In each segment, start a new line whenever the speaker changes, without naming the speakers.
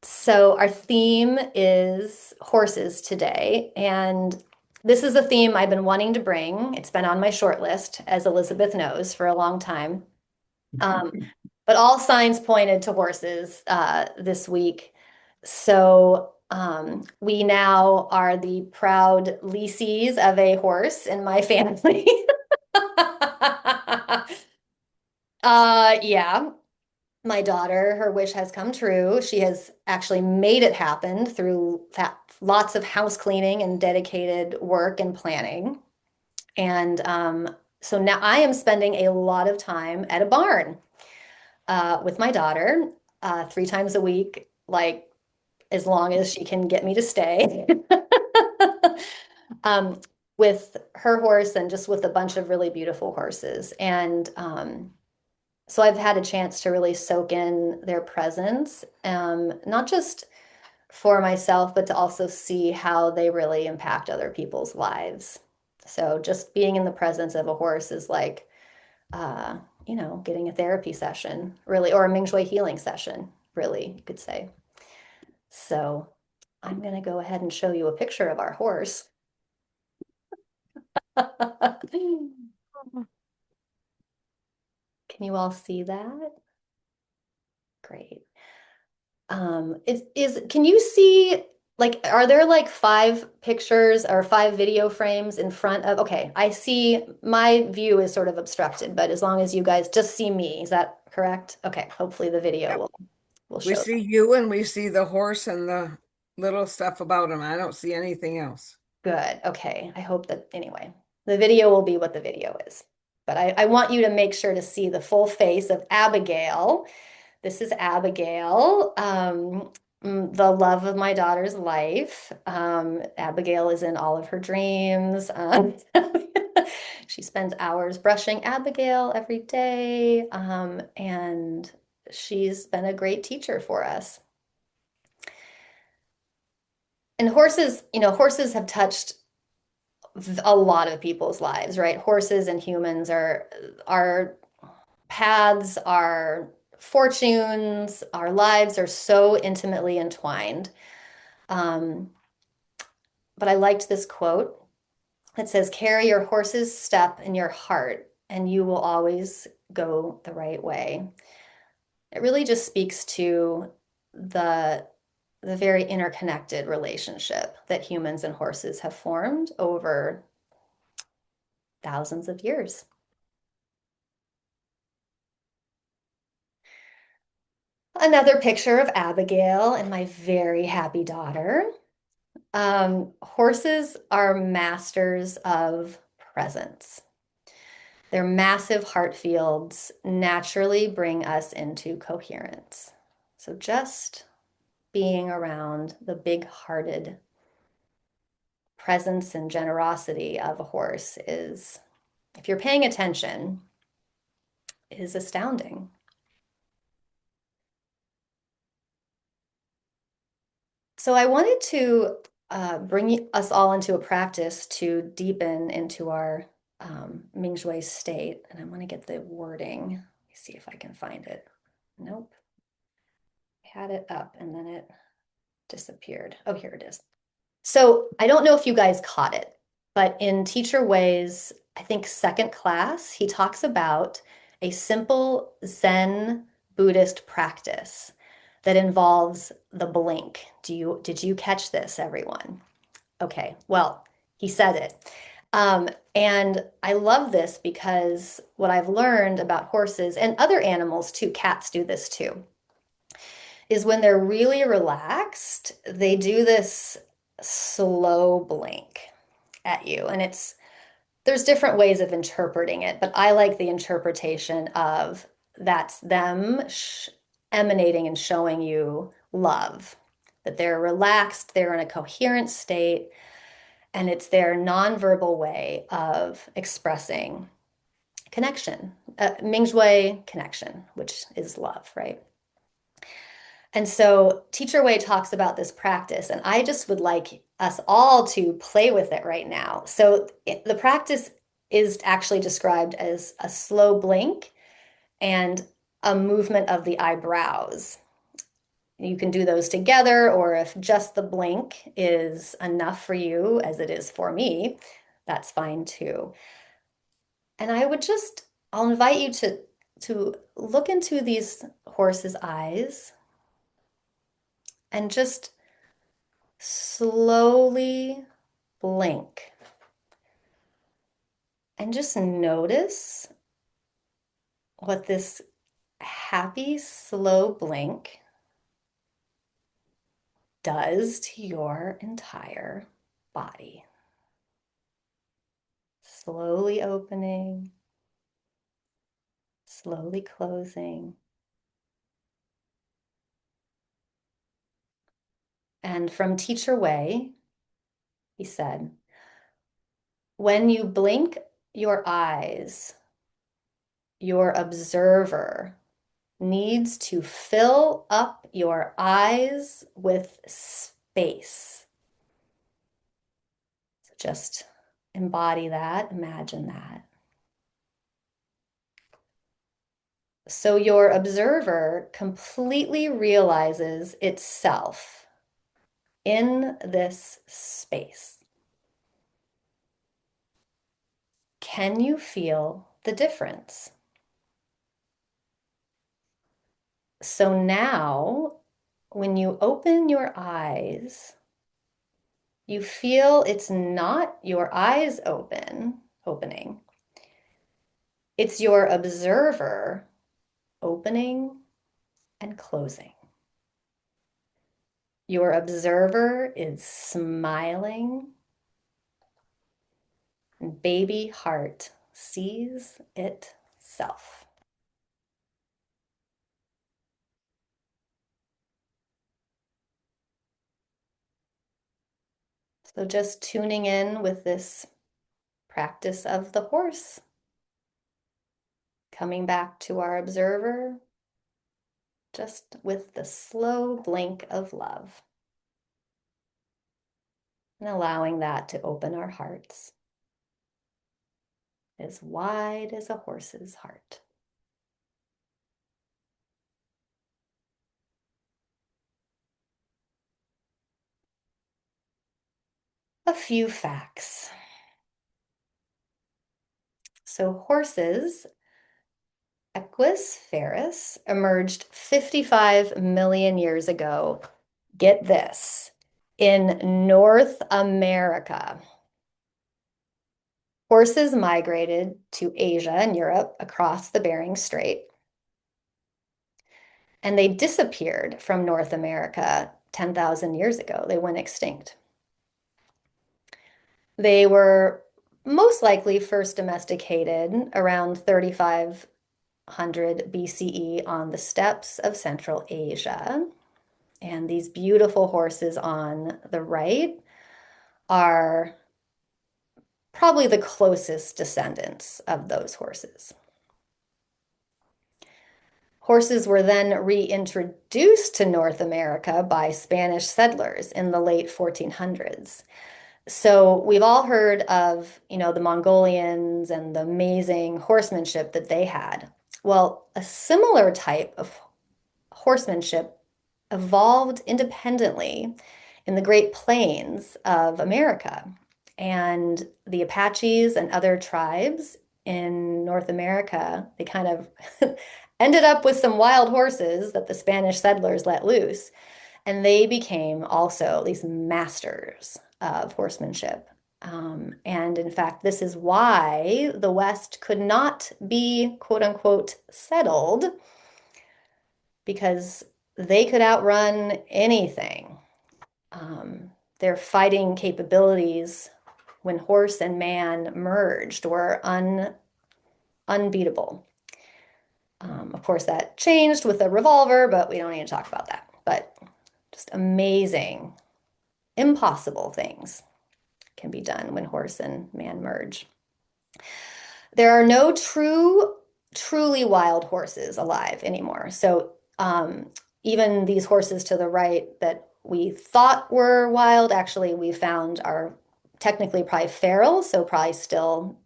So our theme is horses today, and this is a theme I've been wanting to bring. It's been on my short list, as Elizabeth knows, for a long time. Um, but all signs pointed to horses this week. So we now are the proud leasees of a horse in my family. Yeah. My daughter, her wish has come true. She has actually made it happen through lots of house cleaning and dedicated work and planning. And so now I am spending a lot of time at a barn with my daughter 3 times a week, like as long as she can get me to stay. um, with her horse and just with a bunch of really beautiful horses. And so I've had a chance to really soak in their presence, not just for myself, but to also see how they really impact other people's lives. So just being in the presence of a horse is like, uh, getting a therapy session, really, or a Mingjue healing session, really, you could say. So I'm going to go ahead and show you a picture of our horse. Can you all see that? Great. Can you see, like, are there like 5 pictures or 5 video frames in front of, okay, I see my view is sort of obstructed, but as long as you guys just see me, is that correct? Okay, hopefully the video
Yep.
will
We
show
see
that.
you and we see the horse and the little stuff about him. I don't see anything else.
Good. Okay. I hope that anyway, the video will be what the video is. But I want you to make sure to see the full face of Abigail. This is Abigail, the love of my daughter's life. Abigail is in all of her dreams. She spends hours brushing Abigail every day, and she's been a great teacher for us. And horses, horses have touched a lot of people's lives, right? Horses and humans are our paths, our fortunes, our lives are so intimately entwined. Um, but I liked this quote. It says, "Carry your horse's step in your heart, and you will always go the right way." It really just speaks to the the very interconnected relationship that humans and horses have formed over thousands of years. Another picture of Abigail and my very happy daughter. Horses are masters of presence. Their massive heart fields naturally bring us into coherence. So just being around the big-hearted presence and generosity of a horse is, if you're paying attention, is astounding. So I wanted to bring us all into a practice to deepen into our Mingjue state. And I want to get the wording. Let me see if I can find it. Nope. I had it up and then it disappeared. Oh, here it is. So I don't know if you guys caught it, but in Teacher Wei's, I think second class, he talks about a simple Zen Buddhist practice that involves the blink. Did you catch this, everyone? Okay, well, he said it. And I love this because what I've learned about horses and other animals too, cats do this too, is when they're really relaxed, they do this slow blink at you. And there's different ways of interpreting it, but I like the interpretation of that's them emanating and showing you love, that they're relaxed, they're in a coherent state, and it's their nonverbal way of expressing connection, Mingjue connection, which is love, right? And so Teacher Wei talks about this practice, and I just would like us all to play with it right now. So the practice is actually described as a slow blink, and a movement of the eyebrows. You can do those together, or if just the blink is enough for you, as it is for me, that's fine too. And I'll invite you to look into these horses' eyes and just slowly blink and just notice what this happy, slow blink does to your entire body. Slowly opening, slowly closing. And from Teacher Wei, he said, when you blink your eyes, your observer needs to fill up your eyes with space. So just embody that, imagine that. So your observer completely realizes itself in this space. Can you feel the difference? So now, when you open your eyes, you feel it's not your eyes opening. It's your observer opening and closing. Your observer is smiling, and baby heart sees itself. So just tuning in with this practice of the horse, coming back to our observer, just with the slow blink of love, and allowing that to open our hearts as wide as a horse's heart. A few facts. So horses, Equus ferus, emerged 55 million years ago. Get this, in North America. Horses migrated to Asia and Europe across the Bering Strait, and they disappeared from North America 10,000 years ago. They went extinct. They were most likely first domesticated around 3,500 BCE on the steppes of Central Asia. And these beautiful horses on the right are probably the closest descendants of those horses. Horses were then reintroduced to North America by Spanish settlers in the late 1400s. So we've all heard of, the Mongolians and the amazing horsemanship that they had. Well, a similar type of horsemanship evolved independently in the Great Plains of America. And the Apaches and other tribes in North America, they kind of ended up with some wild horses that the Spanish settlers let loose. And they became also these masters of horsemanship. And in fact, this is why the West could not be quote unquote settled, because they could outrun anything. Their fighting capabilities when horse and man merged were unbeatable. Of course, that changed with the revolver, but we don't need to talk about that. But just amazing, impossible things can be done when horse and man merge. There are no truly wild horses alive anymore. So even these horses to the right that we thought were wild, actually we found are technically probably feral, so probably still,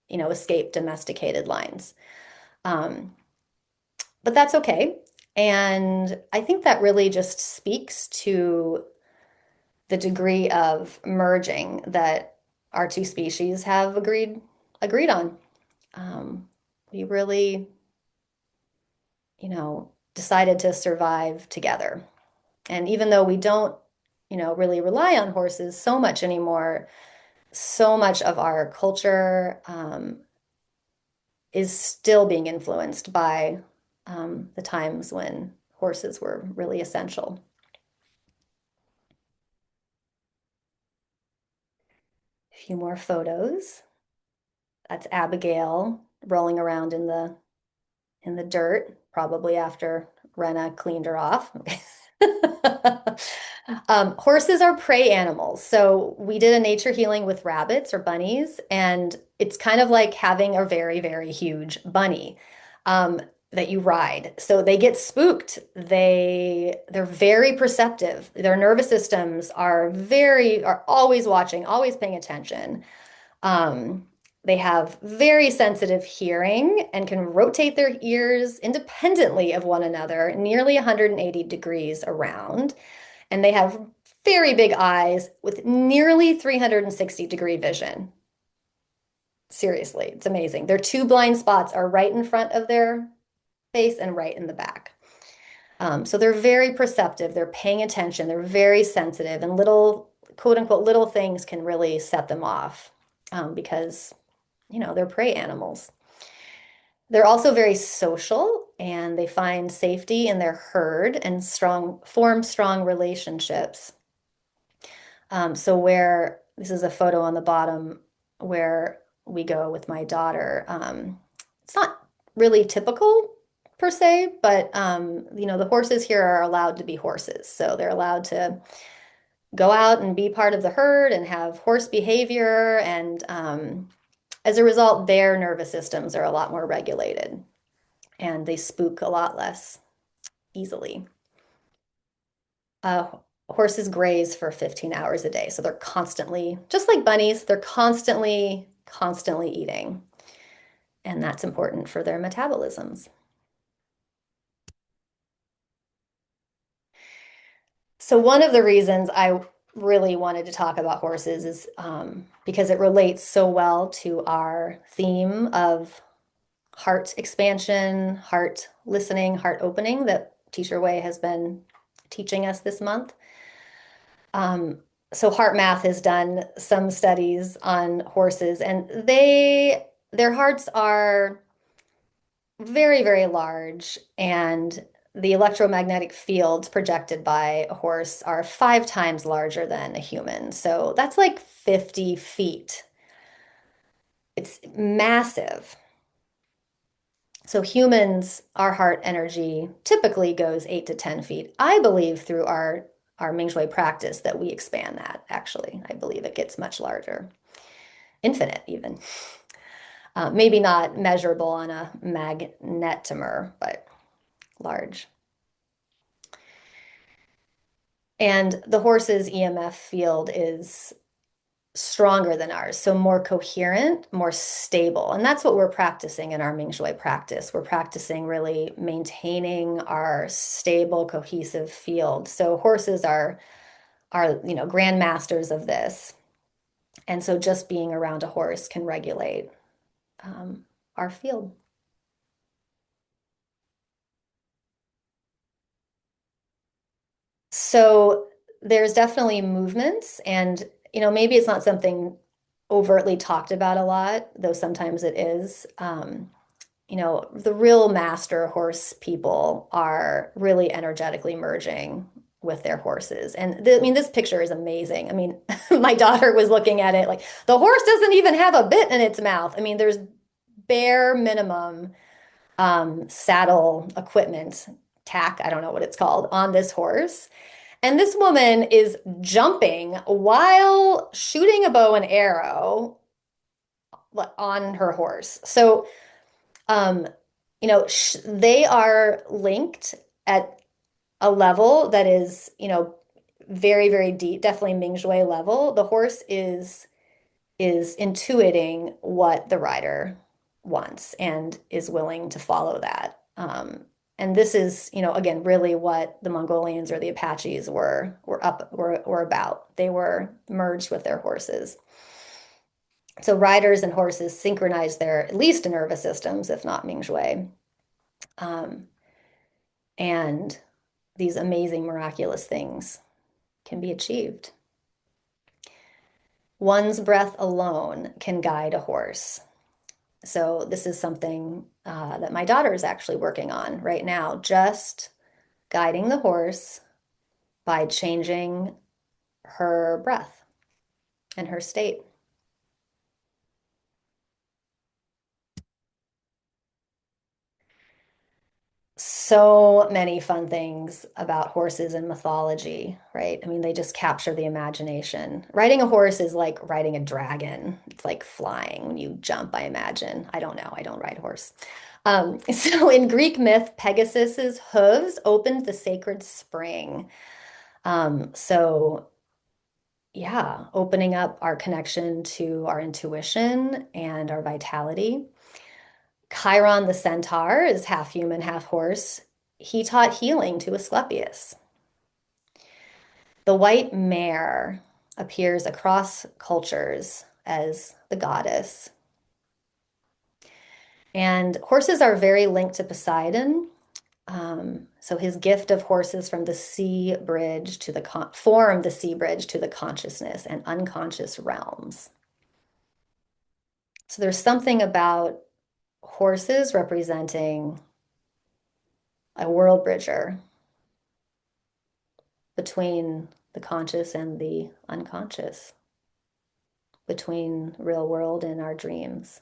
escaped domesticated lines. Um, but that's okay. And I think that really just speaks to the degree of merging that our two species have agreed on. We really, decided to survive together. And even though we don't, really rely on horses so much anymore, so much of our culture is still being influenced by the times when horses were really essential. A few more photos. That's Abigail rolling around in the dirt, probably after Rena cleaned her off. Horses are prey animals. So we did a nature healing with rabbits or bunnies, and it's kind of like having a very, very huge bunny that you ride. So they get spooked. They're very perceptive. Their nervous systems are always watching, always paying attention. Um, they have very sensitive hearing and can rotate their ears independently of one another, nearly 180 degrees around. And they have very big eyes with nearly 360-degree vision. Seriously, it's amazing. Their two blind spots are right in front of their face and right in the back. So they're very perceptive. They're paying attention. They're very sensitive, and little, quote unquote, little things can really set them off because they're prey animals. They're also very social and they find safety in their herd and form strong relationships. So where this is a photo on the bottom where we go with my daughter. It's not really typical per se, but the horses here are allowed to be horses. So they're allowed to go out and be part of the herd and have horse behavior. And as a result, their nervous systems are a lot more regulated and they spook a lot less easily. Uh, Horses graze for 15 hours a day. So they're constantly, just like bunnies, they're constantly eating. And that's important for their metabolisms. So one of the reasons I really wanted to talk about horses is because it relates so well to our theme of heart expansion, heart listening, heart opening that Teacher Wei has been teaching us this month. So Heart Math has done some studies on horses, and their hearts are very, very large, and the electromagnetic fields projected by a horse are 5 times larger than a human. So that's like 50 feet. It's massive. So humans, our heart energy typically goes 8 to 10 feet. I believe through our Mingjue practice that we expand that, actually. I believe it gets much larger, infinite even. Maybe not measurable on a magnetometer, but large. And the horse's EMF field is stronger than ours, so more coherent, more stable. And that's what we're practicing in our Mingjue practice. We're practicing really maintaining our stable, cohesive field. So horses are grandmasters of this. And so just being around a horse can regulate um, our field. So there's definitely movements, and maybe it's not something overtly talked about a lot, though sometimes it is. The real master horse people are really energetically merging with their horses. And I mean, this picture is amazing. I mean, my daughter was looking at it like the horse doesn't even have a bit in its mouth. I mean, there's bare minimum saddle equipment, tack, I don't know what it's called, on this horse. And this woman is jumping while shooting a bow and arrow on her horse. So, um, they are linked at a level that is, very, very deep, definitely Mingjue level. The horse is intuiting what the rider wants and is willing to follow that. And this is, again, really what the Mongolians or the Apaches were about. They were merged with their horses. So riders and horses synchronize their at least nervous systems, if not Mingjue. Um, and these amazing, miraculous things can be achieved. One's breath alone can guide a horse. So this is something that my daughter is actually working on right now, just guiding the horse by changing her breath and her state. So many fun things about horses and mythology, right? I mean, they just capture the imagination. Riding a horse is like riding a dragon. It's like flying when you jump, I imagine. I don't know. I don't ride horse. So in Greek myth, Pegasus's hooves opened the sacred spring. So yeah, opening up our connection to our intuition and our vitality. Chiron the centaur is half human, half horse. He taught healing to Asclepius. The white mare appears across cultures as the goddess. And horses are very linked to Poseidon. So his gift of horses from the sea bridge to the form the sea bridge to the consciousness and unconscious realms. So there's something about horses representing a world bridger between the conscious and the unconscious, between real world and our dreams.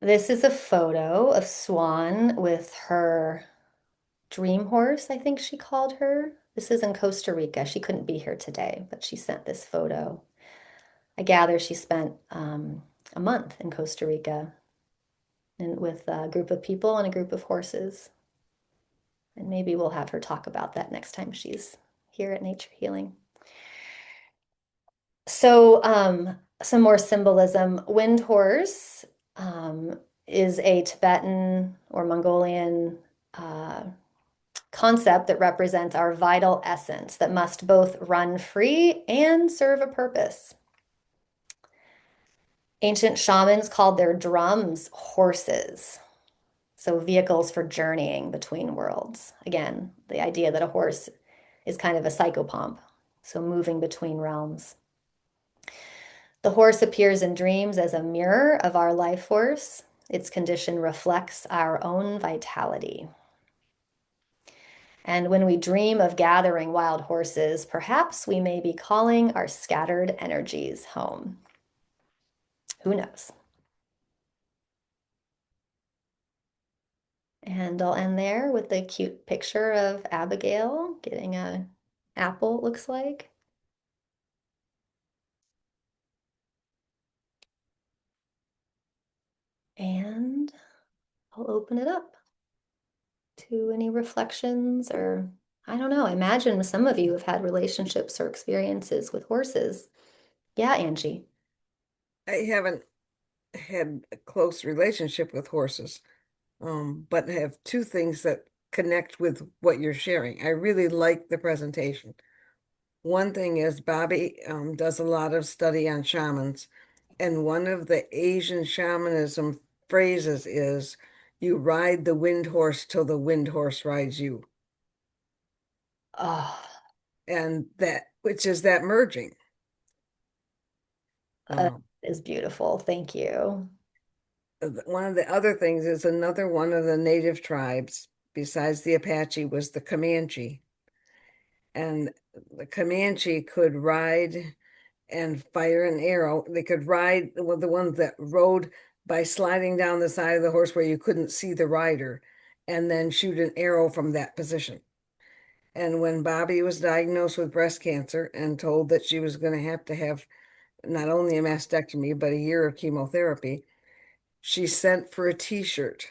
This is a photo of Swan with her dream horse, I think she called her. This is in Costa Rica. She couldn't be here today, but she sent this photo. I gather she spent a month in Costa Rica and with a group of people and a group of horses. And maybe we'll have her talk about that next time she's here at Nature Healing. So, some more symbolism. Wind horse is a Tibetan or Mongolian uh, concept that represents our vital essence that must both run free and serve a purpose. Ancient shamans called their drums horses, so vehicles for journeying between worlds. Again, the idea that a horse is kind of a psychopomp, so moving between realms. The horse appears in dreams as a mirror of our life force. Its condition reflects our own vitality. And when we dream of gathering wild horses, perhaps we may be calling our scattered energies home. Who knows? And I'll end there with the cute picture of Abigail getting a apple, it looks like. And I'll open it up to any reflections or I don't know. I imagine some of you have had relationships or experiences with horses. Yeah, Angie.
I haven't had a close relationship with horses, but have two things that connect with what you're sharing. I really like the presentation. One thing is Bobby does a lot of study on shamans, and one of the Asian shamanism phrases is, "You ride the wind horse till the wind horse rides you,"
Oh,
and that which is that merging.
that
Um,
is beautiful. Thank you.
one of the other things is another one of the native tribes, besides the Apache, was the Comanche. And the Comanche could ride and fire an arrow. They could ride, well, the ones that rode by sliding down the side of the horse where you couldn't see the rider, and then shoot an arrow from that position. And when Bobby was diagnosed with breast cancer and told that she was going to have not only a mastectomy, but a year of chemotherapy, she sent for a t-shirt.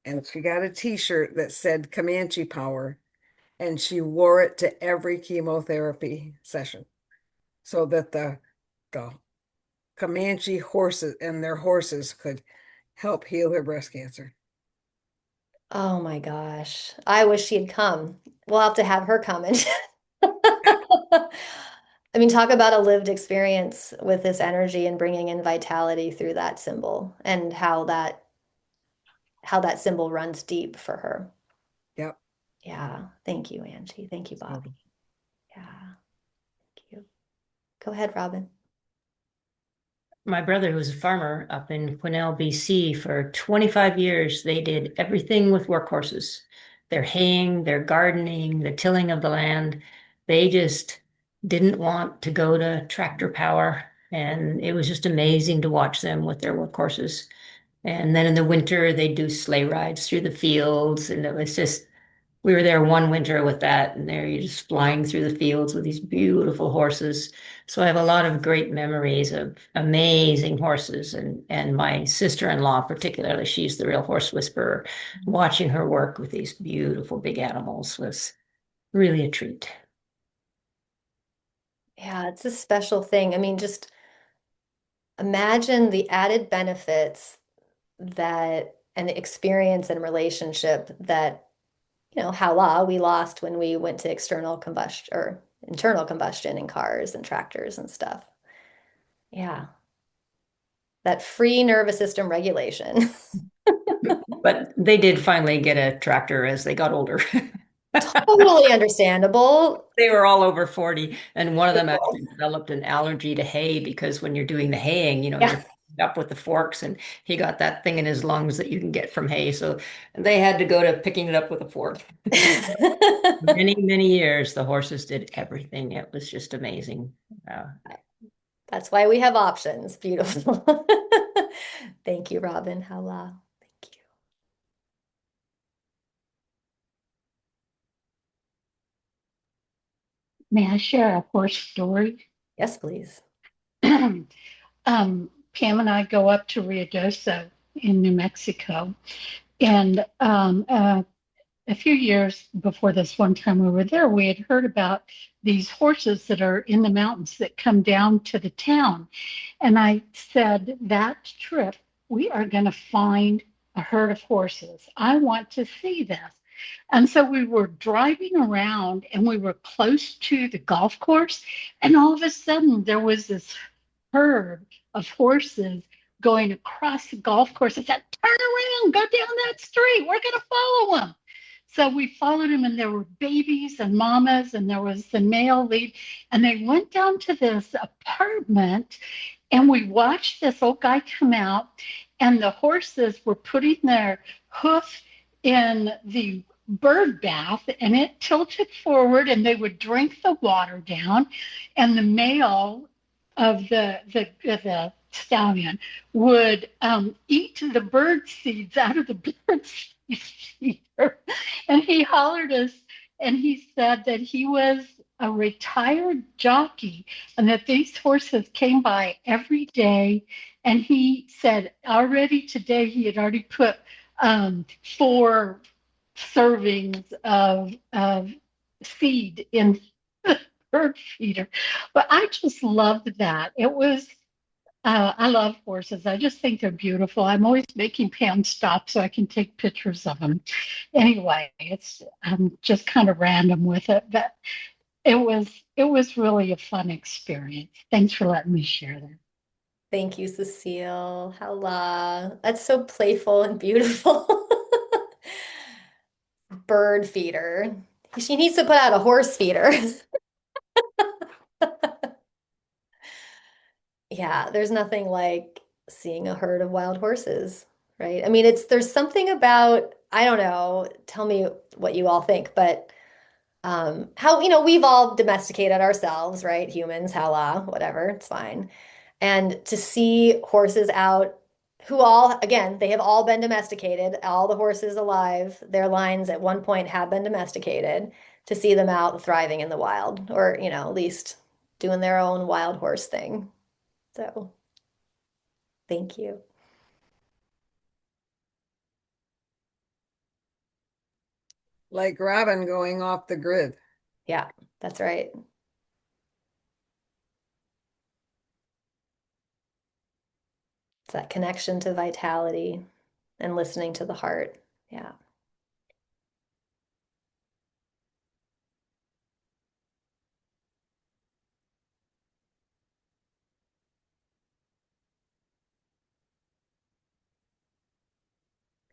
And she got a t-shirt that said Comanche Power, and she wore it to every chemotherapy session so that the Comanche horses and their horses could help heal her breast cancer.
Oh my gosh. I wish she'd come. We'll have to have her come and I mean, talk about a lived experience with this energy and bringing in vitality through that symbol and how that symbol runs deep for her.
Yep.
Yeah. Thank you, Angie. Thank you,
So
Bobby. Yeah. Thank you. Go ahead, Robin.
My brother, who was a farmer up in Quesnel, BC, for 25 years, they did everything with workhorses. Their haying, their gardening, the tilling of the land. They just didn't want to go to tractor power. And it was just amazing to watch them with their workhorses. And then in the winter, they'd do sleigh rides through the fields. And it was just we were there one winter with that, and there you're just flying through the fields with these beautiful horses. So I have a lot of great memories of amazing horses, and my sister-in-law particularly, she's the real horse whisperer. Watching her work with these beautiful big animals was really a treat.
Yeah, it's a special thing. I mean, just imagine the added benefits that and the experience and relationship that, hala we lost when we went to external combustion or internal combustion in cars and tractors and stuff. Yeah, that free nervous system regulation.
But they did finally get a tractor as they got older.
Totally understandable.
They were all over 40, and one of them actually developed an allergy to hay because when you're doing the haying,
Yeah.
you're up with the forks, and he got that thing in his lungs that you can get from hay. So they had to go to picking it up with a fork. Many, many years, the horses did everything. It was just amazing.
That's why we have options. Beautiful. Thank you, Robin. Hala. Thank you.
May I share a horse story?
Yes, please.
Pam and I go up to Ruidoso in New Mexico, and a few years before this, one time we were there, we had heard about these horses that are in the mountains that come down to the town. And I said, that trip, we are going to find a herd of horses. I want to see this. And so we were driving around and we were close to the golf course. And all of a sudden, there was this herd of horses going across the golf course. I said, turn around, go down that street. We're going to follow them. So we followed him, and there were babies and mamas, and there was the male lead. And they went down to this apartment, and we watched this old guy come out, and the horses were putting their hoof in the bird bath, and it tilted forward, and they would drink the water down, and the male of the stallion would eat the bird seeds out of the bird feeder. And he hollered us, and he said that he was a retired jockey and that these horses came by every day. And he said already today he had already put 4 servings of seed in the bird feeder. But I just loved that. I love horses. I just think they're beautiful. I'm always making Pam stop so I can take pictures of them. Anyway, I'm just kind of random with it, but it was really a fun experience. Thanks for letting me share that.
Thank you, Cecile. Hala. That's so playful and beautiful. Bird feeder. She needs to put out a horse feeder. Yeah, there's nothing like seeing a herd of wild horses, right? I mean, there's something about, I don't know, tell me what you all think, but how, we've all domesticated ourselves, right? Humans, hala, whatever, it's fine. And to see horses out who all, again, they have all been domesticated, all the horses alive, their lines at one point have been domesticated, to see them out thriving in the wild, or, at least doing their own wild horse thing. So thank you.
like Robin going off the grid.
Yeah, that's right. that connection to vitality and listening to the heart. Yeah.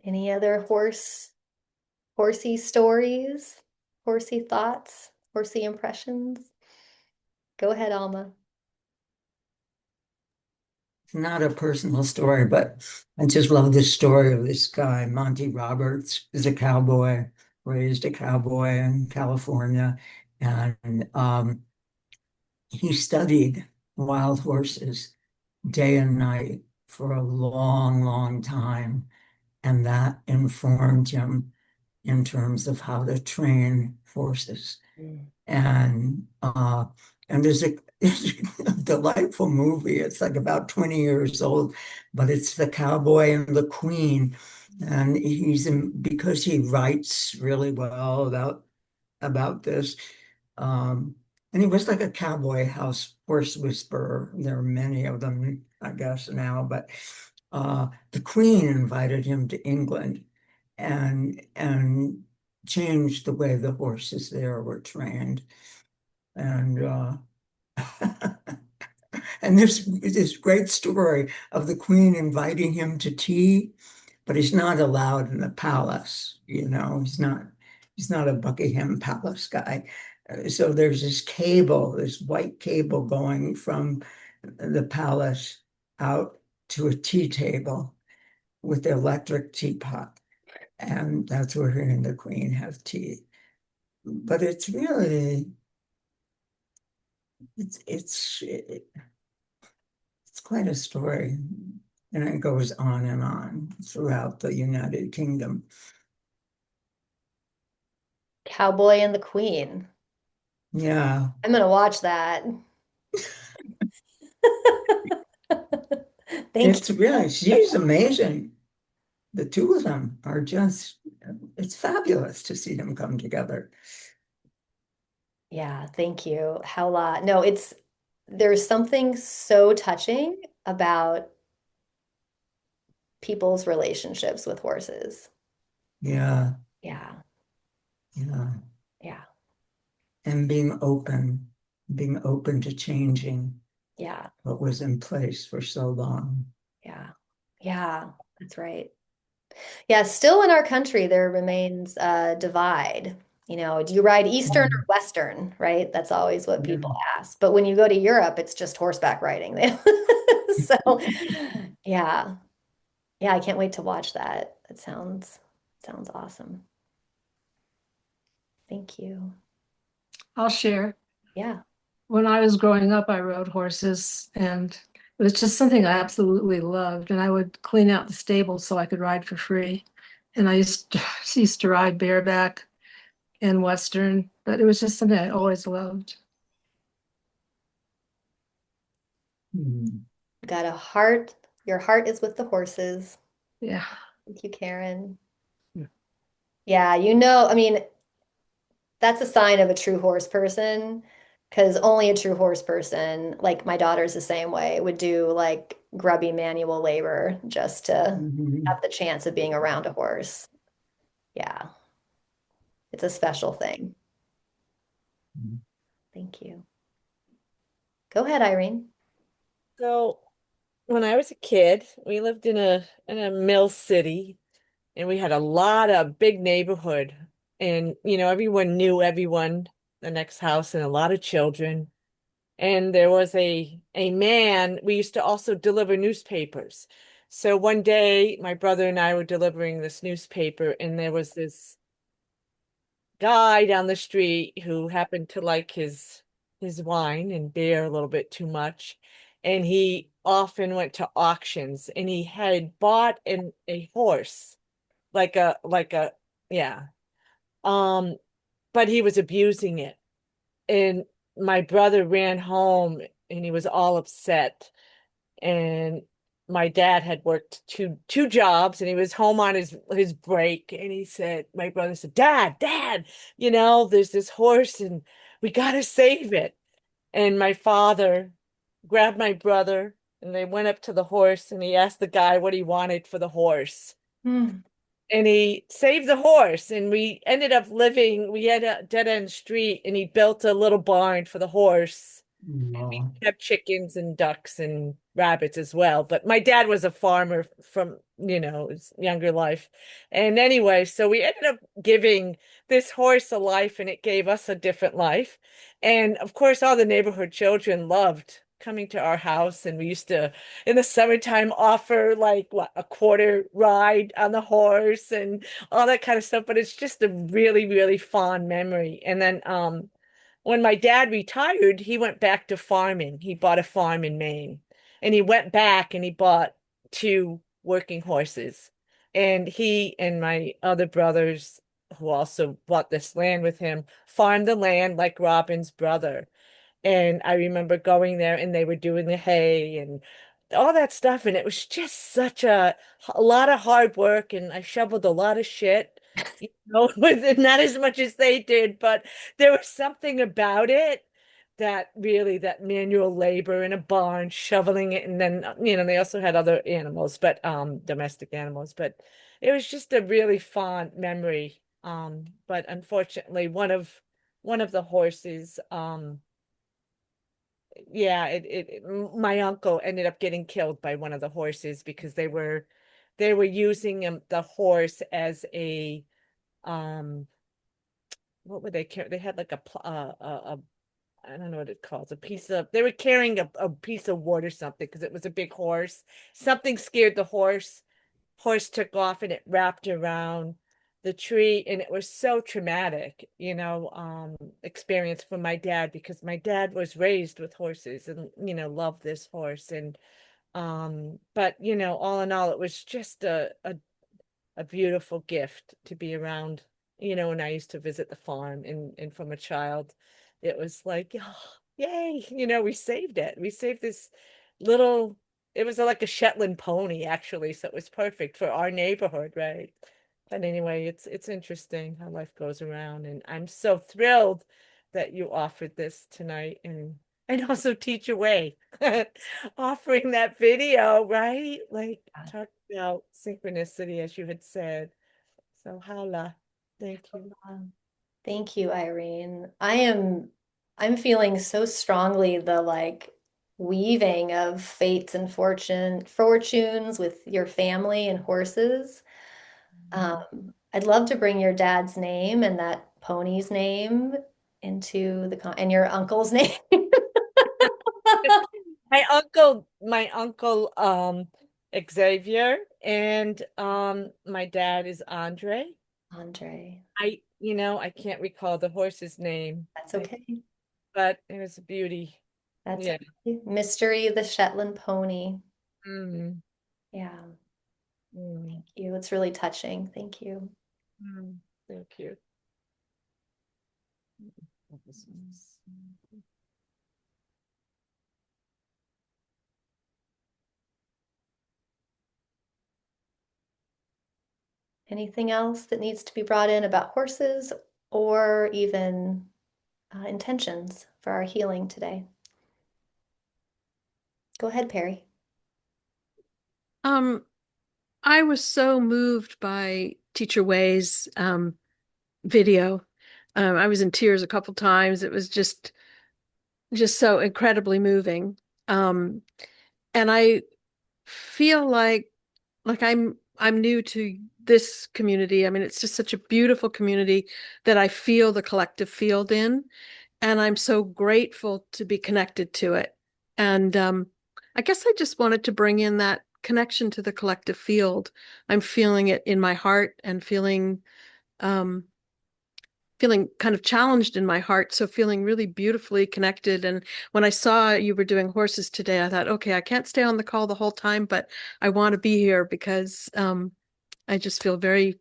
Any other horsey stories, horsey thoughts, horsey impressions? Go ahead, Alma.
It's not a personal story, but I just love this story of this guy, Monty Roberts, is a cowboy, raised a cowboy in California, and he studied wild horses day and night for a long, long time, and that informed him in terms of how to train horses.
Mm.
And there's a delightful movie. It's like about 20 years old, but it's the cowboy and the queen. And because he writes really well about this. Um, and he was like a cowboy house horse whisperer. There are many of them, I guess, now, but the Queen invited him to England and changed the way the horses there were trained. And and there's this great story of the Queen inviting him to tea, but he's not allowed in the palace. He's not a Buckingham Palace guy. So there's this cable, this white cable going from the palace out to a tea table with the electric teapot. And that's where he and the Queen have tea. But it's quite a story. And it goes on and on throughout the United Kingdom.
Cowboy and the Queen.
Yeah,
I'm gonna watch that. Thank
it's
you.
really, she's amazing. The two of them are just, it's fabulous to see them come together.
Yeah, thank you. Hella. No, there's something so touching about people's relationships with horses.
Yeah,
Yeah,
yeah.
yeah,
And being open to changing
yeah,
what was in place for so long.
yeah, yeah, that's right. Yeah, still in our country, there remains a divide. Do you ride Eastern or
Mm.
Western, right? That's always what
Yeah.
people ask. But when you go to Europe, it's just horseback riding. So, yeah. Yeah, I can't wait to watch that. That sounds awesome. Thank you.
I'll share.
Yeah.
When I was growing up, I rode horses, and it was just something I absolutely loved. And I would clean out the stables so I could ride for free. And I used to ride bareback and Western, but it was just something I always loved.
Mm.
Got a heart. Your heart is with the horses.
Yeah.
Thank you, Karen.
Yeah.
Yeah, I mean, that's a sign of a true horse person because only a true horse person, like my daughter's the same way, would do like grubby manual labor just to
Mhm.
have the chance of being around a horse. Yeah, it's a special thing. Thank you. Go ahead, Irene.
So when I was a kid, we lived in a mill city and we had a lot of big neighborhood and everyone knew everyone, the next house and a lot of children. And there was a man, we used to also deliver newspapers. So one day my brother and I were delivering this newspaper and there was this guy down the street who happened to like his wine and beer a little bit too much. And he often went to auctions and he had bought a horse, like a yeah. Um, but he was abusing it. And my brother ran home and he was all upset. And my dad had worked two jobs and he was home on his break and he said, my brother said, Dad, there's this horse and we gotta save it. And my father grabbed my brother And they went up to the horse and he asked the guy what he wanted for the horse.
Hmm.
And he saved the horse. And we ended up we had a dead end street and he built a little barn for the horse.
Oh,
Have chickens and ducks and rabbits as well. But my dad was a farmer from, his younger life. And anyway, so we ended up giving this horse a life and it gave us a different life. And of course, all the neighborhood children loved coming to our house. And we used to, in the summertime, offer like what, a quarter ride on the horse and all that kind of stuff. But it's just a really, really fond memory. And then, when my dad retired, he went back to farming. He bought a farm in Maine and he went back and he bought two working horses. And he and my other brothers, who also bought this land with him, farmed the land like Robin's brother. And I remember going there and they were doing the hay and all that stuff. And it was just such a lot of hard work. And I shoveled a lot of shit, with not as much as they did, but there was something about it that really, that manual labor in a barn, shoveling it. And then, they also had other animals, but domestic animals, but it was just a really fond memory. But unfortunately, one of the horses, yeah, my uncle ended up getting killed by one of the horses because they were using the horse as a um what would they carry? They had like a I don't know what it calls, they were carrying a piece of wood or something because it was a big horse. Something scared the horse. Horse took off and it wrapped around the tree, and it was so traumatic, experience for my dad because my dad was raised with horses and loved this horse. And but all in all, it was just a beautiful gift to be around, when I used to visit the farm, and from a child, it was like, oh, yay, we saved it. We saved this little, it was like a Shetland pony, actually, so it was perfect for our neighborhood, right? But anyway, it's interesting how life goes around, and I'm so thrilled that you offered this tonight, and also Teach Away offering that video, right? Like talk about synchronicity as you had said. So holla. Thank you.
Thank you, Irene. I'm feeling so strongly the like weaving of fates and fortunes with your family and horses. I'd love to bring your dad's name and that pony's name into and your uncle's name.
My uncle Xavier, and my dad is Andre.
Andre,
I can't recall the horse's name,
that's okay.
but it was a beauty.
That's
Yeah.
okay. Mystery, the Shetland pony.
Mm,
Yeah,
mm,
thank you. It's really touching. Thank you.
mm. Thank you.
Anything else that needs to be brought in about horses or even intentions for our healing today? Go ahead, Perry.
Um, I was so moved by Teacher Way's video. I was in tears a couple times. It was just so incredibly moving. Um, and I feel like I'm new to this community. I mean, it's just such a beautiful community that I feel the collective field in, and I'm so grateful to be connected to it. And I guess I just wanted to bring in that connection to the collective field. I'm feeling it in my heart and um, feeling kind of challenged in my heart. So feeling really beautifully connected. And when I saw you were doing horses today, I thought, okay, I can't stay on the call the whole time, but I want to be here because I just feel very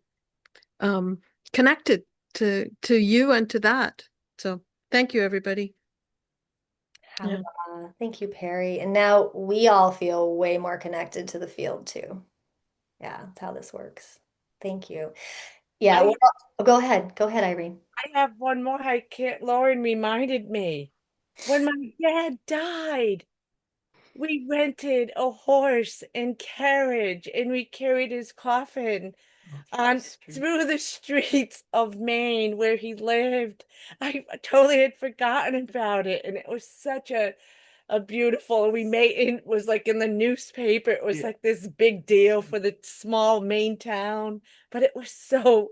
um, connected to you and to that. So thank you, everybody.
How, thank you, Perry. And now we all feel way more connected to the field too. Yeah, that's how this works. Thank you. Yeah,
I
go ahead. Go ahead, Irene.
I have one more. Lauren reminded me when my dad died. we rented a horse and carriage, and we carried his coffin on through the streets of Maine where he lived. I totally had forgotten about it, and it was such a beautiful. We made it was like in the newspaper. It was like this big deal for the small Maine town, but it was so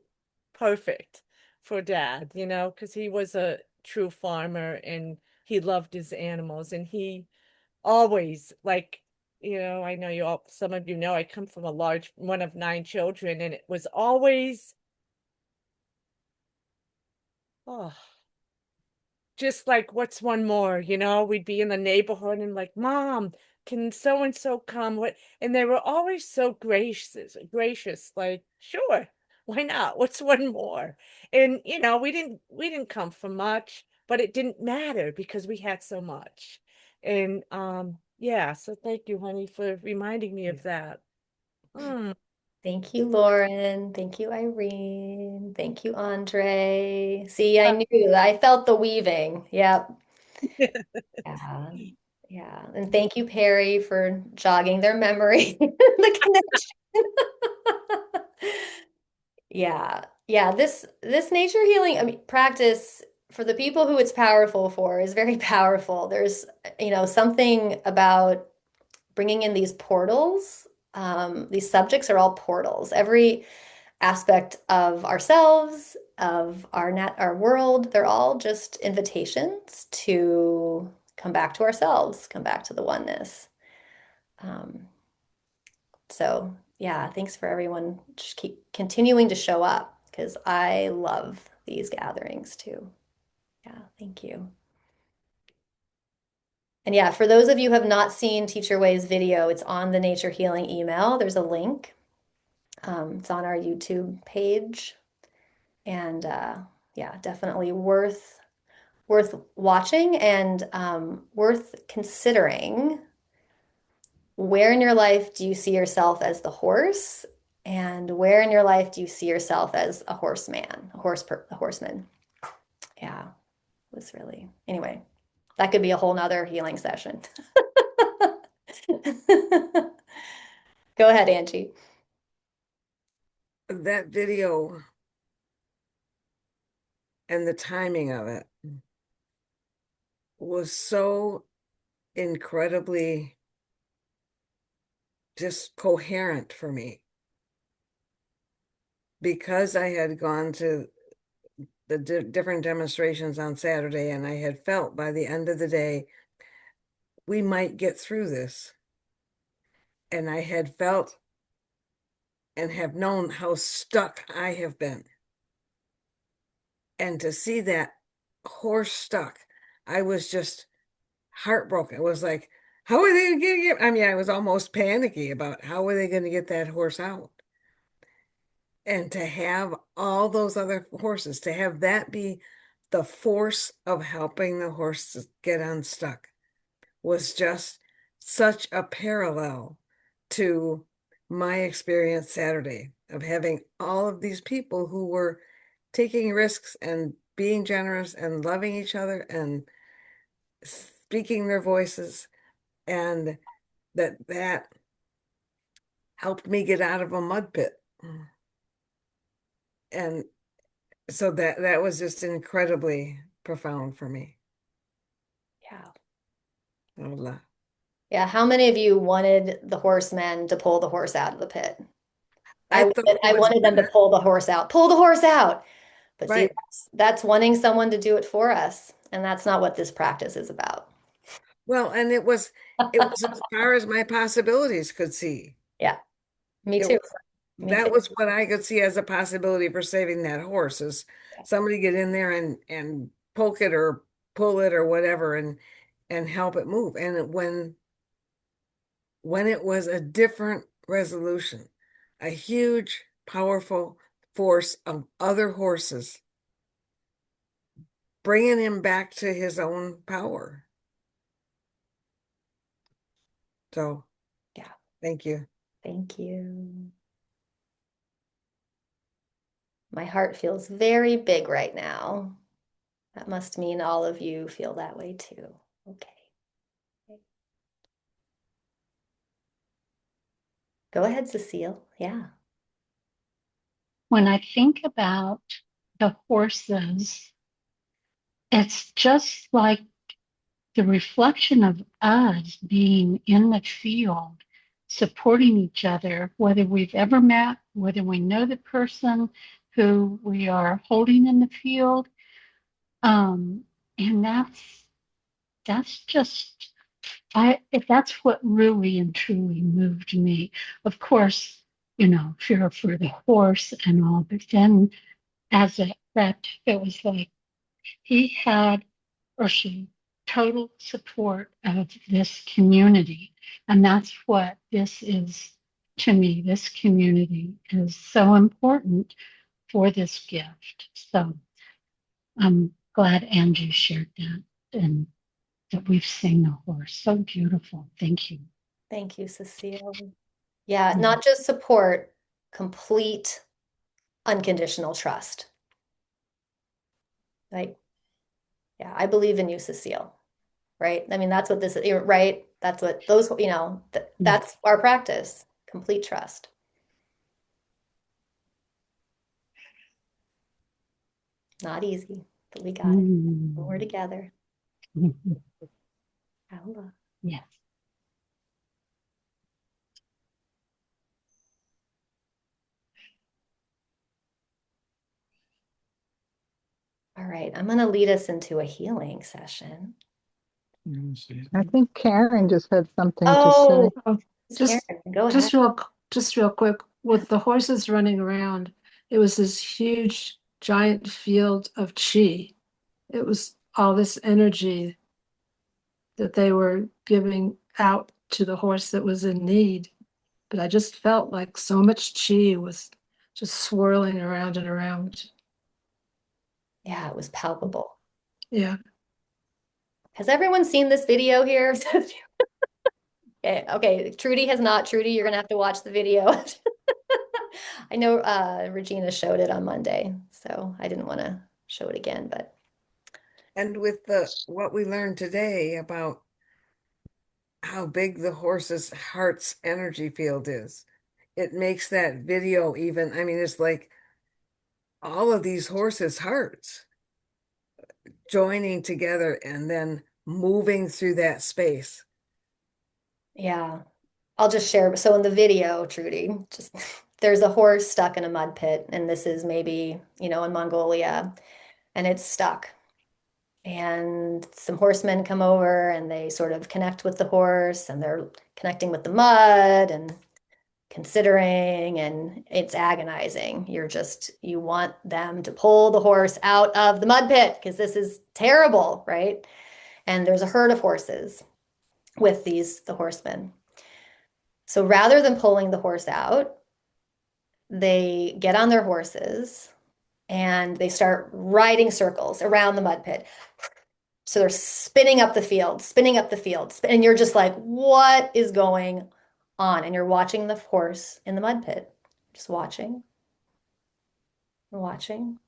perfect for Dad, because he was a true farmer and he loved his animals, and he always like I know some of you know I come from a large one of 9 children, and it was always oh just like what's one more, we'd be in the neighborhood and like, Mom, can so and so come? What? And they were always so gracious, like, sure, why not? What's one more? And we didn't come from much, but it didn't matter because we had so much. And yeah, so thank you, honey, for reminding me of that. Mm.
Thank you, Lauren. Thank you, Irene. Thank you, Andre. See, I knew, I felt the weaving. Yep. Yeah. Yeah. And thank you, Perry, for jogging their memory, the connection. Yeah. Yeah. This nature healing, I mean, practice for the people who it's powerful for is very powerful. There's, something about bringing in these portals. These subjects are all portals. Every aspect of ourselves, of our world, they're all just invitations to come back to ourselves, come back to the oneness. Um, so yeah, thanks for everyone. Just keep continuing to show up because I love these gatherings too. Yeah, thank you. And yeah, for those of you who have not seen Teacher Way's video, it's on the Nature Healing email. There's a link. It's on our YouTube page. And yeah, definitely worth watching and worth considering. Where in your life do you see yourself as the horse? And where in your life do you see yourself as a horseman, a horseman? Yeah, it was really, anyway, that could be a whole nother healing session. Go ahead, Angie.
That video and the timing of it was so incredibly just coherent for me because I had gone to the different demonstrations on Saturday, and I had felt by the end of the day, we might get through this. And I had felt and have known how stuck I have been. And to see that horse stuck, I was just heartbroken. It was like, how are they going to get? I mean, I was almost panicky about how are they going to get that horse out? And to have all those other horses, to have that be the force of helping the horse get unstuck was just such a parallel to my experience Saturday of having all of these people who were taking risks and being generous and loving each other and speaking their voices, and that helped me get out of a mud pit. And so that was just incredibly profound for me.
Yeah.
Oh,
Yeah. How many of you wanted the horsemen to pull the horse out of the pit?
I thought it
I
was
wanted them to pull the horse out. Pull the horse out. But see,
right.
that's wanting someone to do it for us. And that's not what this practice is about.
Well, and it was as far as my possibilities could see.
Yeah, me
It
too.
was
Me too.
that was what I could see as a possibility for saving that horse is somebody get in there and poke it or pull it or whatever and help it move. And when it was a different resolution, a huge, powerful force of other horses bringing him back to his own power. So,
Yeah,
thank you.
thank you. My heart feels very big right now. That must mean all of you feel that way too. Okay. Go ahead, Cecile. Yeah.
When I think about the horses, it's just like the reflection of us being in the field, supporting each other, whether we've ever met, whether we know the person who we are holding in the field. And that's just that's what really and truly moved me. Of course, fear for the horse and all, but then as a rep, it was like he had or she total support of this community. And that's what this is to me. This community is so important for this gift. So I'm glad Angie shared that and that we've seen the horse. So beautiful. Thank you.
Thank you, Cecile. Yeah, not just support, complete unconditional trust. Like, yeah, I believe in you, Cecile. Right? I mean, that's what this is, right? That's what those, that's our practice, complete trust. Not easy, but we got it. We're together.
Yes.
All right, I'm going to lead us into a healing session.
I think Karen just had something to say.
Oh,
Just,
Karen, go ahead.
just real quick, with the horses running around, it was this huge, giant field of chi. It was all this energy that they were giving out to the horse that was in need. But I just felt like so much chi was just swirling around and around.
Yeah, it was palpable.
Yeah.
Has everyone seen this video here? Okay, Trudy has not. Trudy, you're gonna have to watch the video. I know Regina showed it on Monday, so I didn't want to show it again, but
And with what we learned today about how big the horse's heart's energy field is, it makes that video even, I mean, it's like all of these horses' hearts joining together and then moving through that space.
yeah, I'll just share. So in the video, Trudy, just there's a horse stuck in a mud pit, and this is maybe, in Mongolia, and it's stuck. And some horsemen come over and they sort of connect with the horse and they're connecting with the mud and considering, and it's agonizing. You want them to pull the horse out of the mud pit because this is terrible, right? And there's a herd of horses with the horsemen. So rather than pulling the horse out, they get on their horses and they start riding circles around the mud pit. So they're spinning up the field, spinning up the field, and you're just like, what is going on? And you're watching the horse in the mud pit, just watching, watching.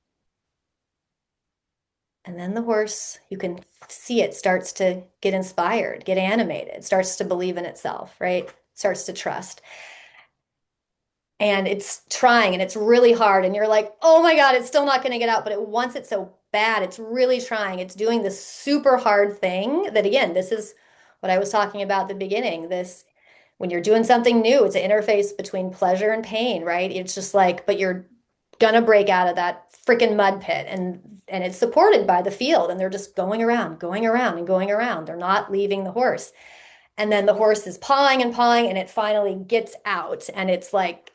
And then the horse, you can see it starts to get inspired, get animated, starts to believe in itself, right? Starts to trust. And it's trying and it's really hard. And you're like, oh my God, it's still not going to get out. But it wants it so bad. It's really trying. It's doing this super hard thing that, again, this is what I was talking about at the beginning. When you're doing something new, it's an interface between pleasure and pain, right? It's just like, but you're gonna break out of that freaking mud pit, and it's supported by the field, and they're just going around, going around, and going around. They're not leaving the horse. And then the horse is pawing and pawing, and it finally gets out, and it's like,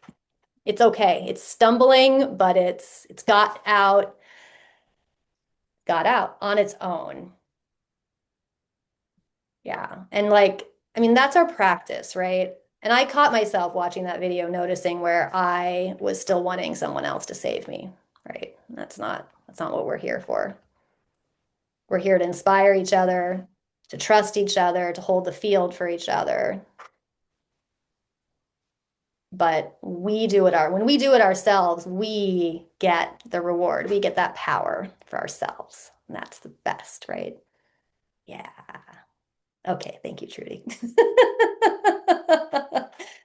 it's okay. It's stumbling, but it's got out on its own. Yeah. And I mean, that's our practice, right? And I caught myself watching that video, noticing where I was still wanting someone else to save me, right? That's not what we're here for. We're here to inspire each other, to trust each other, to hold the field for each other. But when we do it ourselves, we get the reward. We get that power for ourselves. And that's the best, right? Yeah. Okay, thank you, Trudy.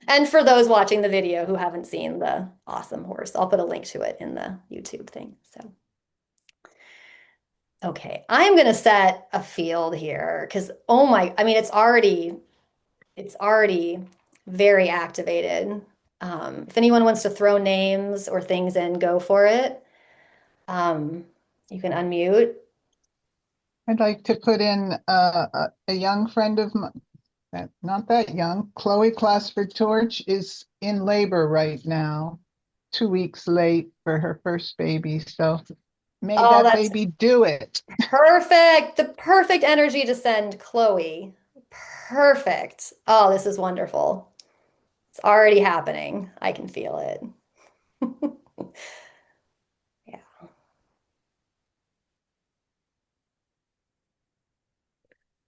And for those watching the video who haven't seen the awesome horse, I'll put a link to it in the YouTube thing. So, okay, I'm gonna set a field here because oh my, I mean, it's already very activated. If anyone wants to throw names or things in, go for it. You can unmute.
I'd like to put in a young friend of mine, not that young, Chloe Classford George is in labor right now, 2 weeks late for her first baby. So may
Oh,
that
that's
baby do it.
perfect. The perfect energy to send Chloe. Perfect. Oh, this is wonderful. It's already happening. I can feel it. Yeah.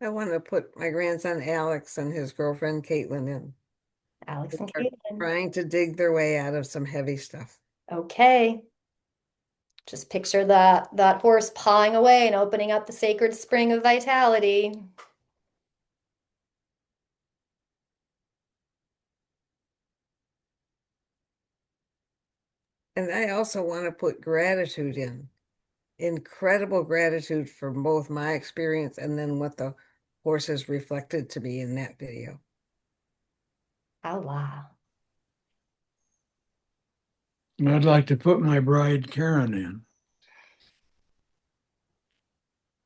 I want to put my grandson Alex and his girlfriend Caitlin in.
Alex and
They're
Caitlin.
trying to dig their way out of some heavy stuff.
Okay. Just picture that horse pawing away and opening up the sacred spring of vitality.
And I also want to put gratitude in, incredible gratitude for both my experience and then what the horses reflected to me in that video.
Allah.
And I'd like to put my bride Karen in.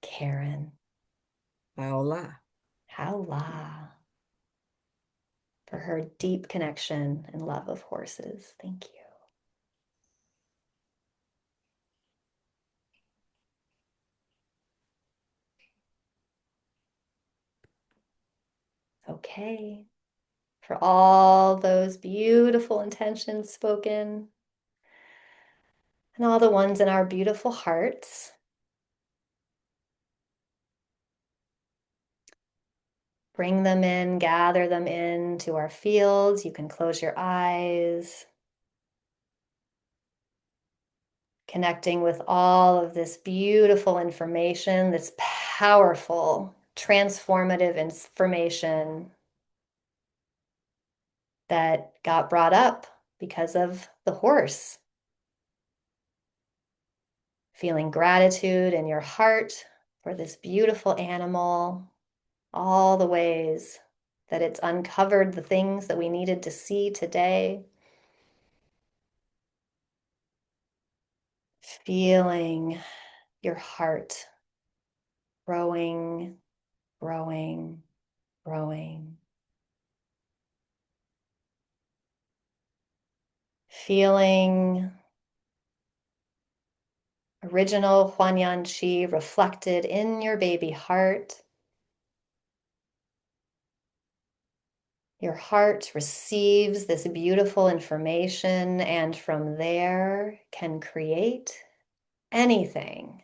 Karen.
Allah.
Allah. For her deep connection and love of horses. Thank you. Okay. For all those beautiful intentions spoken and all the ones in our beautiful hearts. Bring them in, gather them into our fields. You can close your eyes. Connecting with all of this beautiful information, this powerful, transformative information that got brought up because of the horse. Feeling gratitude in your heart for this beautiful animal, all the ways that it's uncovered the things that we needed to see today. Feeling your heart growing, growing, growing. Feeling original Huanyan Qi reflected in your baby heart. Your heart receives this beautiful information and from there can create anything.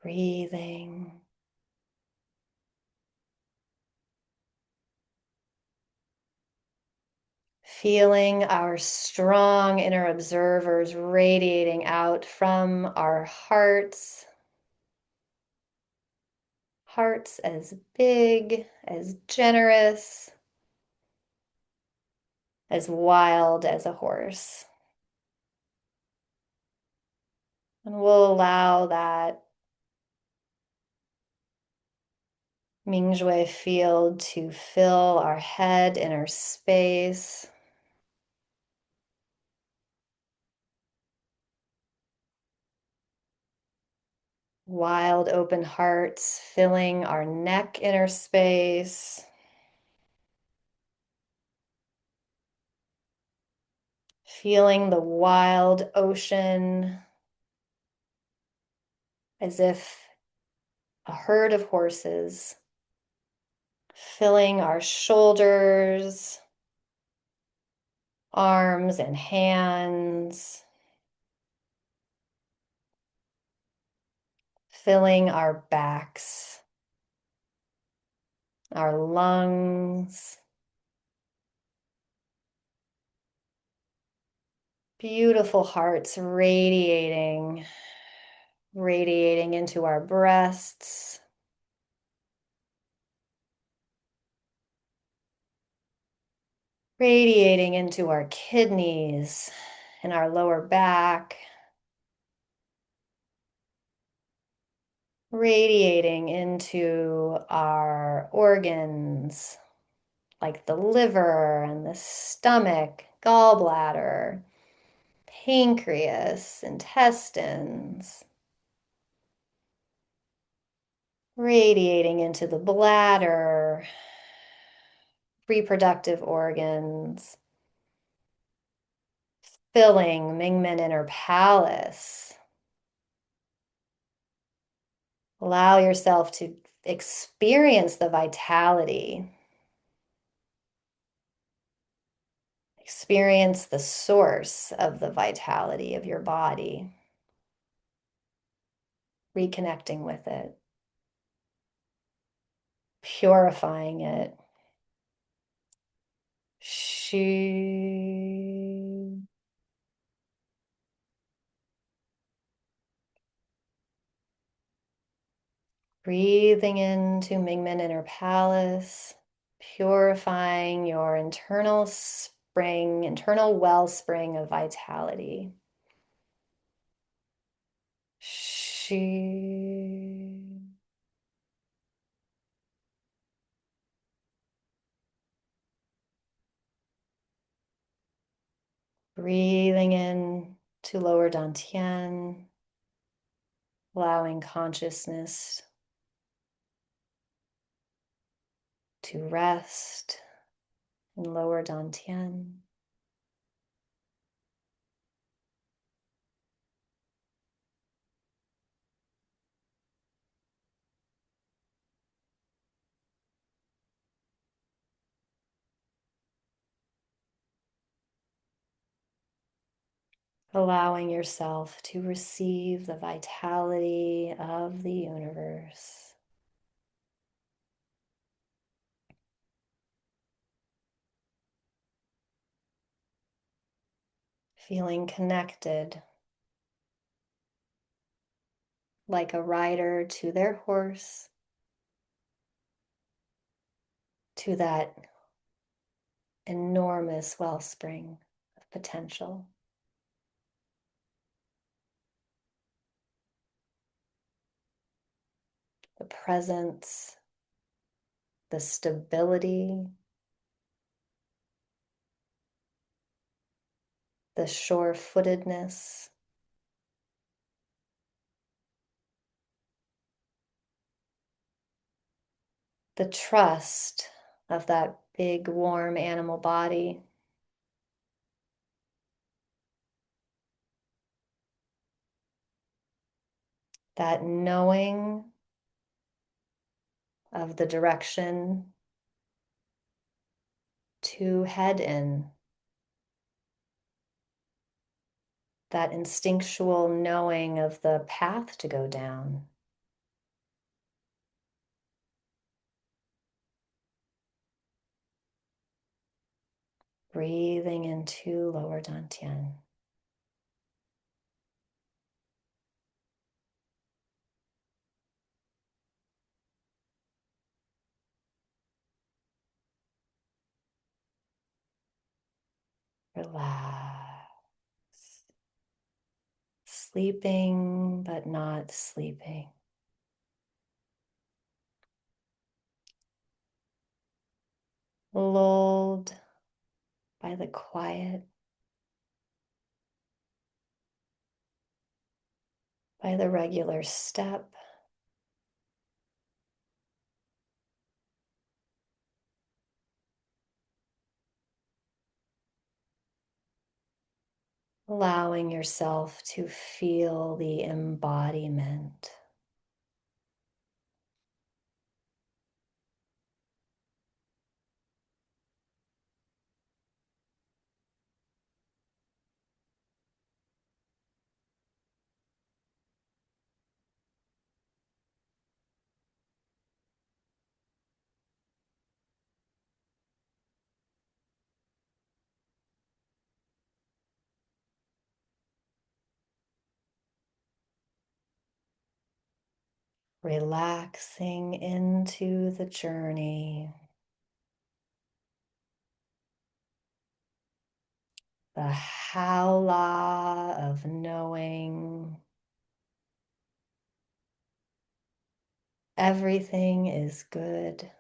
Breathing. Feeling our strong inner observers radiating out from our hearts. Hearts as big, as generous, as wild as a horse. And we'll allow that Mingjue field to fill our head, inner space. Wild open hearts filling our neck, inner space. Feeling the wild ocean as if a herd of horses filling our shoulders, arms and hands, filling our backs, our lungs. Beautiful hearts radiating into our breasts, radiating into our kidneys and our lower back, radiating into our organs like the liver and the stomach, gallbladder, pancreas, intestines, radiating into the bladder, reproductive organs, filling Mingmen inner palace. Allow yourself to experience the vitality. Experience the source of the vitality of your body. Reconnecting with it. Purifying it. She. Breathing into Mingmen inner palace, purifying your internal spring, internal wellspring of vitality. She. Breathing in to lower dantian, allowing consciousness to rest in lower dantian. Allowing yourself to receive the vitality of the universe. Feeling connected like a rider to their horse, to that enormous wellspring of potential. The presence, the stability, the sure-footedness, the trust of that big, warm animal body. That knowing of the direction to head in. That instinctual knowing of the path to go down. Breathing into lower dantian. Relax. Sleeping, but not sleeping. Lulled by the quiet, by the regular step. Allowing yourself to feel the embodiment. Relaxing into the journey. The howla of knowing everything is good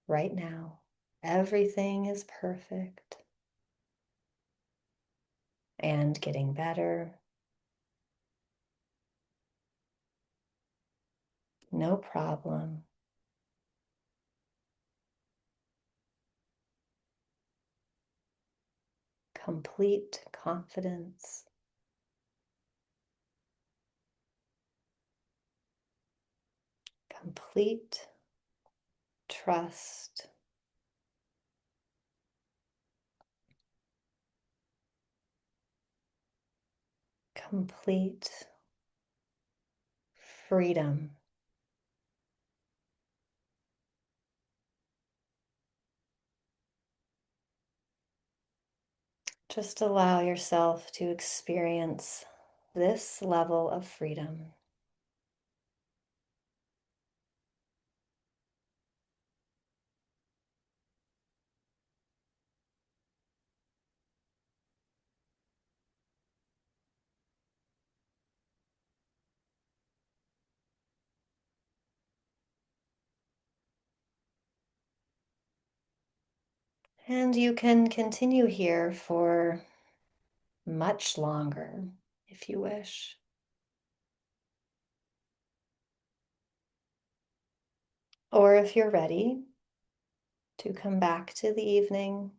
right now. Everything is perfect and getting better. No problem. Complete confidence. Complete trust. Complete freedom. Just allow yourself to experience this level of freedom. And you can continue here for much longer if you wish. Or if you're ready to come back to the evening,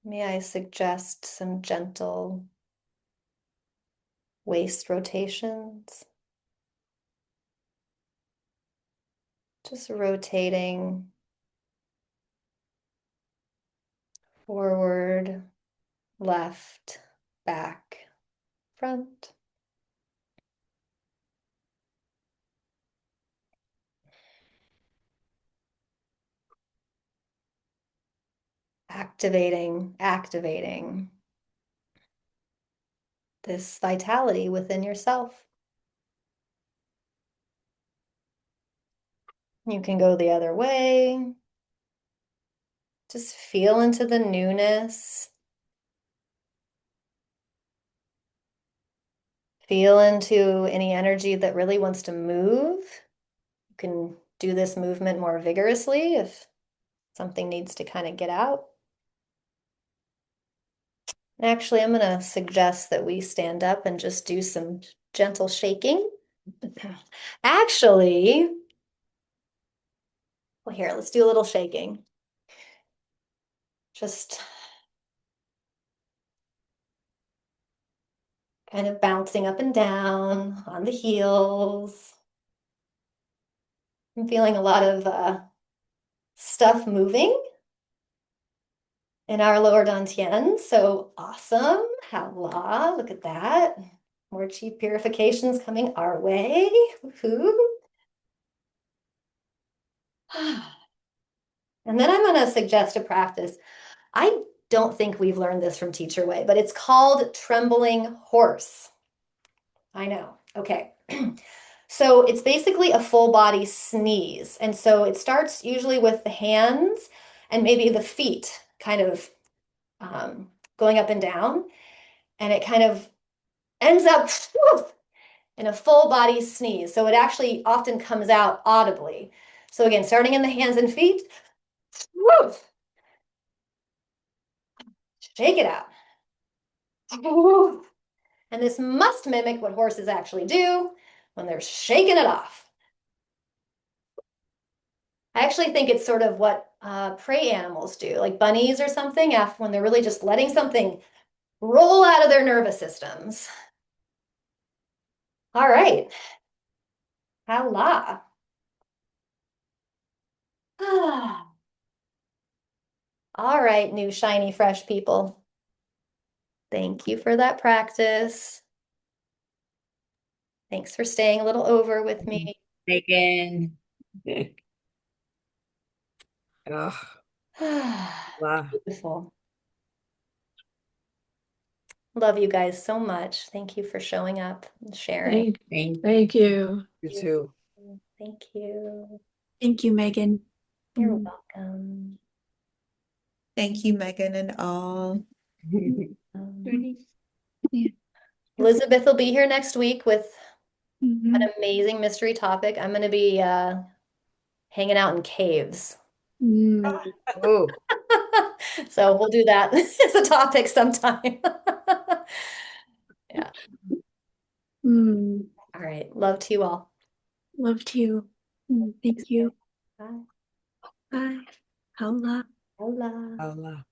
may I suggest some gentle waist rotations? Just rotating forward, left, back, front. Activating this vitality within yourself. You can go the other way. Just feel into the newness. Feel into any energy that really wants to move. You can do this movement more vigorously if something needs to kind of get out. And actually, I'm going to suggest that we stand up and just do some gentle shaking. Actually, well, here, let's do a little shaking. Just kind of bouncing up and down on the heels. I'm feeling a lot of stuff moving in our lower dantian. So awesome. Hala, look at that. More chi purifications coming our way. Woohoo. And then I'm going to suggest a practice. I don't think we've learned this from Teacher Way, but it's called trembling horse. I know. Okay. So it's basically a full body sneeze. And so it starts usually with the hands and maybe the feet kind of going up and down. And it kind of ends up in a full body sneeze. So it actually often comes out audibly. So again, starting in the hands and feet, shake it out. And this must mimic what horses actually do when they're shaking it off. I actually think it's sort of what prey animals do, like bunnies or something, after when they're really just letting something roll out of their nervous systems. All right. Hala. All right, new shiny fresh people. Thank you for that practice. Thanks for staying a little over with me.
Megan. Oh, wow.
Beautiful. Love you guys so much. Thank you for showing up and sharing.
Thank you.
You too.
Thank you.
Thank you, Megan.
You're welcome.
Thank you, Megan and all.
Um,
Yeah.
Elizabeth will be here next week with
Mhm.
an amazing mystery topic. I'm going to be hanging out in caves.
Mm.
Oh,
So we'll do that as a topic sometime. Yeah.
Mm.
All right. Love to you all.
Love to you. Thank you.
Bye.
Bye. Hola.
Hola.
Allah.